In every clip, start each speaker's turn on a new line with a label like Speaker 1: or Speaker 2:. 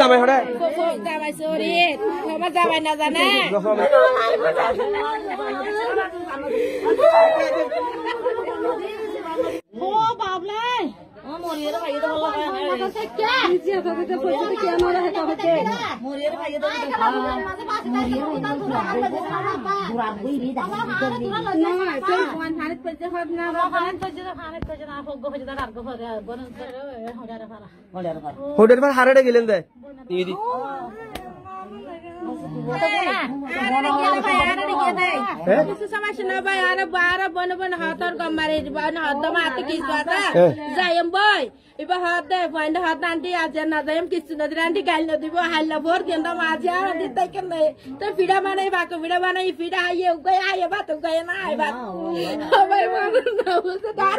Speaker 1: জামাই হরে
Speaker 2: জামাই সরি আমার জামাই না জানে ও বাবলাই ও মরিয়ে ভাই তো ভালো হয় না কে নিচে আছে তো পয়সা কে মারা है তবে কে মরিয়ে ভাই তো মরিয়ে দুরা বুইরি দা না কেন কোন হানিত পয়সা হবে না হানিত পয়সা না হোক গো হজা কার গো হরে বন
Speaker 1: হোটেল पर हारेडे गेलेन दे इदी
Speaker 2: समस्या न भाई आरे 12 बन बन हाथर कमारे बन हाथ माते किस बात जायम भाई इबा हाथ दे फाइंड हाथ आंटी आज ना जायम किस न आंटी गाल न दिबो हल्ला भोर दिन माजे आ दिते के नहीं तो फिडा माने बाको फिडा माने फिडा आये गए आये बात गए ना आये बात भाई मन ना उसे दार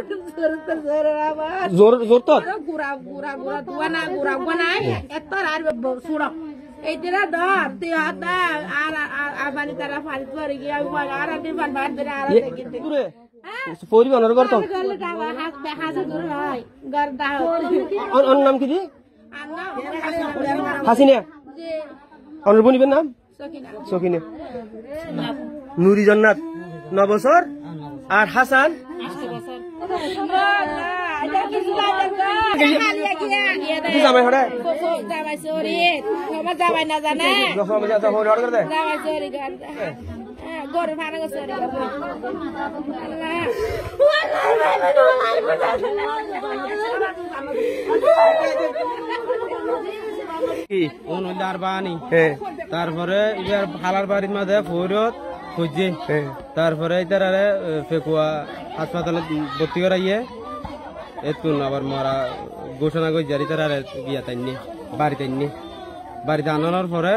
Speaker 2: जोर आवाज
Speaker 1: जोर जोर तो
Speaker 2: गुरा गुरा गुरा दुआना गुरा बनाए एतर आर सुरो এইটা ধর তুই হাতা আর আবানি তারা ফাল করে গিয়ে আমি আর আদি ফাল বাদ ধরে আর দেখতে
Speaker 1: পুরে ফোরি বানর করত
Speaker 2: গলে দাও হাত দেখা দূর হয় গরদা
Speaker 1: অন নাম কি জি হাসিনা
Speaker 2: জি
Speaker 1: অনর বনিবেন নাম
Speaker 2: সকিনা
Speaker 1: সকিনা নুরি জান্নাত 9 বছর আর হাসান
Speaker 2: 8 বছর এটা কিছু লাগে
Speaker 1: জামাই হরে
Speaker 2: জামাই সরি আমার জামাই না জানে
Speaker 1: জামাই যা হরে অর্ডার দে
Speaker 2: জামাই সরি গর ভাড়া গো সরি
Speaker 1: কি
Speaker 3: অনুদার বানি তারপরে ইয়ার খালার বাড়ির মধ্যে ফৌরত খুঁজে তারপরে ইতারে ফেকুয়া হাসপাতালে ভর্তি করাইয়ে এতুন আবার মরা ঘোষণা করে জারি তারা গিয়া তাইনি বাড়িতে আনানোর পরে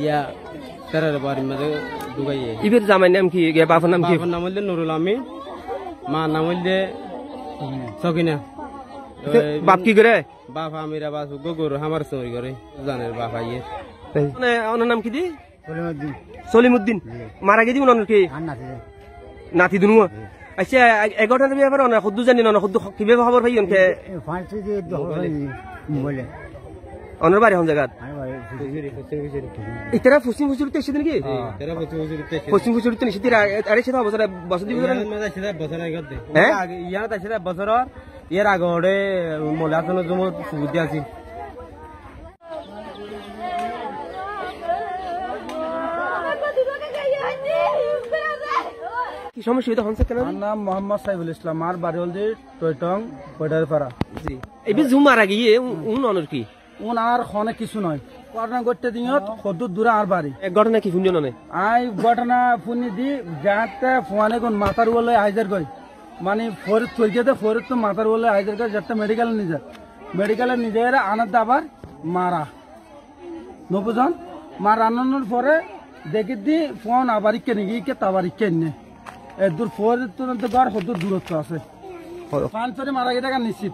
Speaker 3: ইয়া তারা বাড়ির মধ্যে ঢুকাইয়ে
Speaker 1: ইবের জামাই নাম কি বাবার নাম কি
Speaker 3: বাবার নাম হইলে নুরুল আমিন মা নাম হইলে সকিনা
Speaker 1: বাপ কি করে
Speaker 3: বাপ আমিরা বাস গরু আমার চুরি করে জানের বাপ আইয়ে
Speaker 1: মানে ওনার নাম কি দি সলিমউদ্দিন মারা গেছি ওনার কি নাতি দুনু আচ্ছা 11টার ব্যাপারে না খুদ জানি না খুদ কিভাবে খবর পাই অনকে অনর বাড়ি হন জায়গা ইতরা পশ্চিম ফুসুরিতে এসে নাকি পশ্চিম ফুসুরিতে নিশিতে আরে সেটা বছর বছর দি
Speaker 3: বছর আগে ইয়ার তাছে বছর ইয়ার আগে মোলাতন জম সুবিধা আছে
Speaker 1: কি সমস্যা এটা হনছে কেন
Speaker 4: নাম মোহাম্মদ সাইফুল ইসলাম আর বাড়ি হল টয়টং বর্ডারপাড়া
Speaker 1: জি এবি জুমার আগে উন অনর কি
Speaker 4: উন আর খনে কিছু নয় ঘটনা করতে দিনত কত দূরে আর বাড়ি
Speaker 1: এক ঘটনা কি শুনিও ননে
Speaker 4: আই ঘটনা ফুনি দি যাতে ফোনে কোন মাথার বলে হাইজার কই মানে ফরিদ থইকেতে ফরিদ তো মাথার বলে হাইজার কই যেটা মেডিকেলে নিজে আনার দাবার মারা নবজন মার আনানোর পরে দেখি দি ফোন আবার কেনে গিয়ে তাবার কেনে দূর ফরিদ তো ঘর কত দূরত্ব আছে পাঁচরে মারা গেছে নিশ্চিত